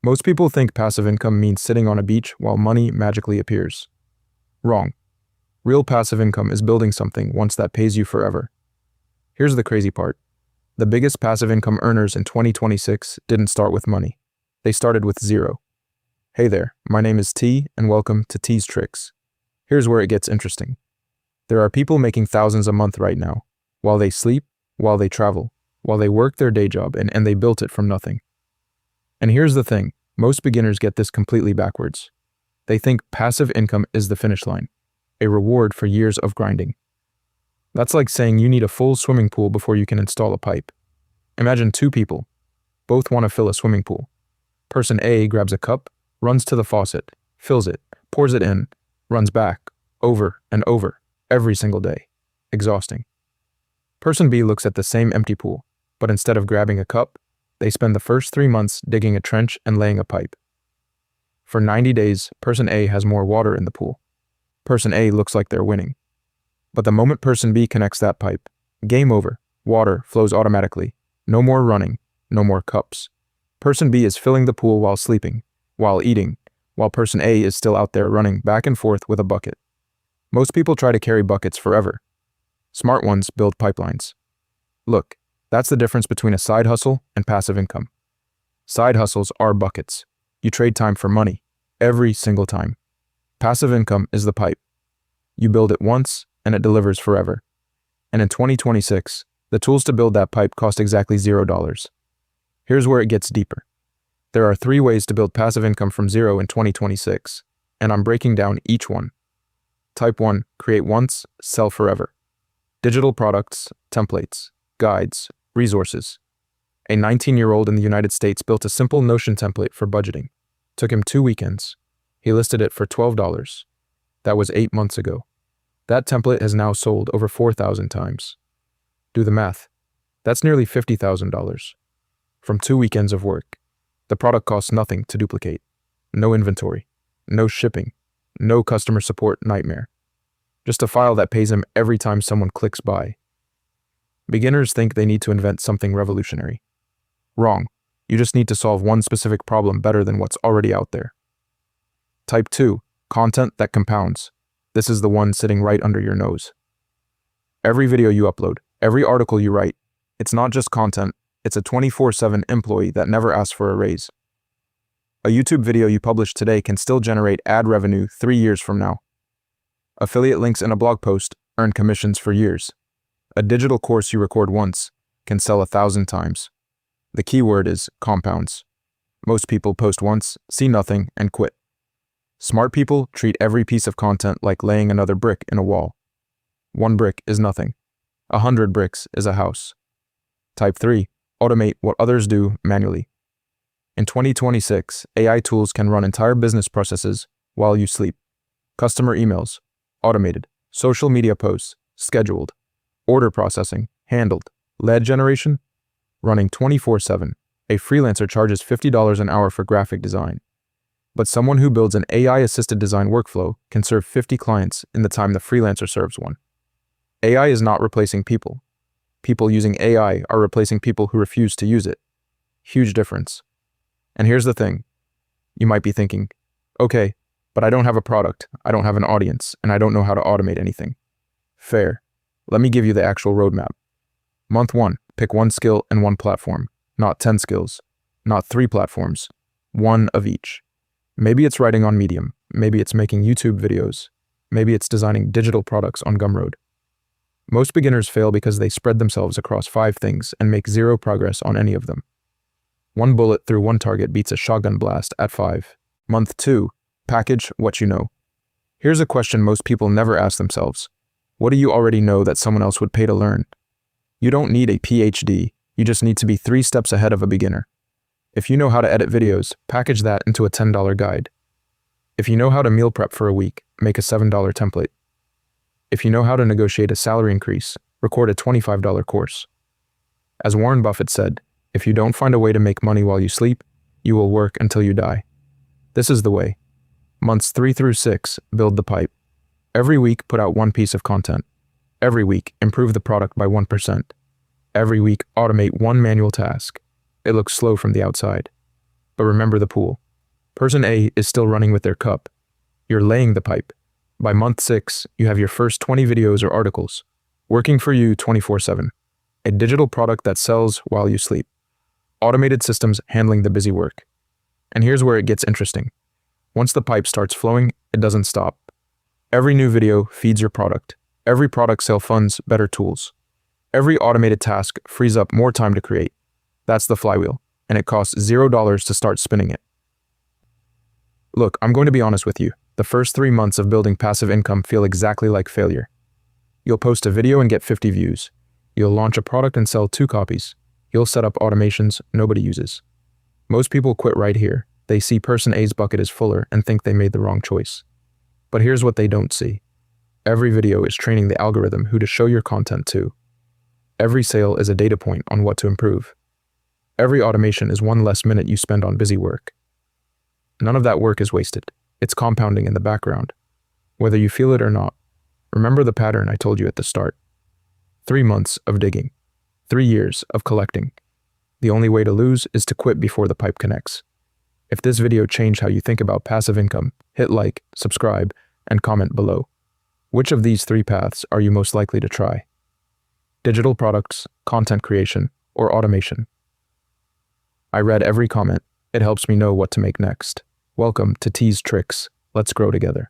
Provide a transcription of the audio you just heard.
Most people think passive income means sitting on a beach while money magically appears. Wrong. Real passive income is building something once that pays you forever. Here's the crazy part. The biggest passive income earners in 2026 didn't start with money. They started with zero. Hey there, my name is T, and welcome to TeezTrix. Here's where it gets interesting. There are people making thousands a month right now, while they sleep, while they travel, while they work their day job, and they built it from nothing. And here's the thing, most beginners get this completely backwards. They think passive income is the finish line, a reward for years of grinding. That's like saying you need a full swimming pool before you can install a pipe. Imagine two people. Both want to fill a swimming pool. Person A grabs a cup, runs to the faucet, fills it, pours it in, runs back, over and over, every single day. Exhausting. Person B looks at the same empty pool, but instead of grabbing a cup, they spend the first 3 months digging a trench and laying a pipe. For 90 days, Person A has more water in the pool. Person A looks like they're winning. But the moment Person B connects that pipe, game over, water flows automatically. No more running, no more cups. Person B is filling the pool while sleeping, while eating, while Person A is still out there running back and forth with a bucket. Most people try to carry buckets forever. Smart ones build pipelines. Look, that's the difference between a side hustle and passive income. Side hustles are buckets. You trade time for money, every single time. Passive income is the pipe. You build it once, and it delivers forever. And in 2026, the tools to build that pipe cost exactly $0. Here's where it gets deeper. There are 3 ways to build passive income from zero in 2026, and I'm breaking down each one. Type 1, create once, sell forever. Digital products, templates, guides, resources. A 19-year-old in the United States built a simple Notion template for budgeting. Took him 2 weekends. He listed it for $12. That was 8 months ago. That template has now sold over 4,000 times. Do the math. That's nearly $50,000. From 2 weekends of work. The product costs nothing to duplicate. No inventory. No shipping. No customer support nightmare. Just a file that pays him every time someone clicks buy. Beginners think they need to invent something revolutionary. Wrong. You just need to solve one specific problem better than what's already out there. Type 2, content that compounds. This is the one sitting right under your nose. Every video you upload, every article you write, it's not just content, it's a 24/7 employee that never asks for a raise. A YouTube video you publish today can still generate ad revenue 3 years from now. Affiliate links in a blog post earn commissions for years. A digital course you record once can sell 1,000 times. The key word is compounds. Most people post once, see nothing, and quit. Smart people treat every piece of content like laying another brick in a wall. 1 brick is nothing. 100 bricks is a house. Type 3, automate what others do manually. In 2026, AI tools can run entire business processes while you sleep. Customer emails, automated. Social media posts, scheduled. Order processing, handled. Lead generation, running 24/7. A freelancer charges $50 an hour for graphic design. But someone who builds an AI-assisted design workflow can serve 50 clients in the time the freelancer serves one. AI is not replacing people. People using AI are replacing people who refuse to use it. Huge difference. And here's the thing. You might be thinking, okay, but I don't have a product, I don't have an audience, and I don't know how to automate anything. Fair. Let me give you the actual roadmap. Month 1, pick 1 skill and 1 platform, not 10 skills, not 3 platforms, 1 of each. Maybe it's writing on Medium, maybe it's making YouTube videos, maybe it's designing digital products on Gumroad. Most beginners fail because they spread themselves across 5 things and make 0 progress on any of them. 1 bullet through 1 target beats a shotgun blast at 5. Month 2, package what you know. Here's a question most people never ask themselves. What do you already know that someone else would pay to learn? You don't need a PhD, you just need to be 3 steps ahead of a beginner. If you know how to edit videos, package that into a $10 guide. If you know how to meal prep for a week, make a $7 template. If you know how to negotiate a salary increase, record a $25 course. As Warren Buffett said, if you don't find a way to make money while you sleep, you will work until you die. This is the way. Months 3 through 6, build the pipe. Every week, put out 1 piece of content. Every week, improve the product by 1%. Every week, automate 1 manual task. It looks slow from the outside. But remember the pool. Person A is still running with their cup. You're laying the pipe. By month 6, you have your first 20 videos or articles, working for you 24/7. A digital product that sells while you sleep. Automated systems handling the busy work. And here's where it gets interesting. Once the pipe starts flowing, it doesn't stop. Every new video feeds your product. Every product sale funds better tools. Every automated task frees up more time to create. That's the flywheel, and it costs $0 to start spinning it. Look, I'm going to be honest with you. The first 3 months of building passive income feel exactly like failure. You'll post a video and get 50 views. You'll launch a product and sell 2 copies. You'll set up automations nobody uses. Most people quit right here. They see person A's bucket is fuller and think they made the wrong choice. But here's what they don't see. Every video is training the algorithm who to show your content to. Every sale is a data point on what to improve. Every automation is 1 less minute you spend on busy work. None of that work is wasted. It's compounding in the background. Whether you feel it or not, remember the pattern I told you at the start. 3 months of digging. 3 years of collecting. The only way to lose is to quit before the pipe connects. If this video changed how you think about passive income, hit like, subscribe, and comment below. Which of these 3 paths are you most likely to try? Digital products, content creation, or automation? I read every comment. It helps me know what to make next. Welcome to TeezTrix. Let's grow together.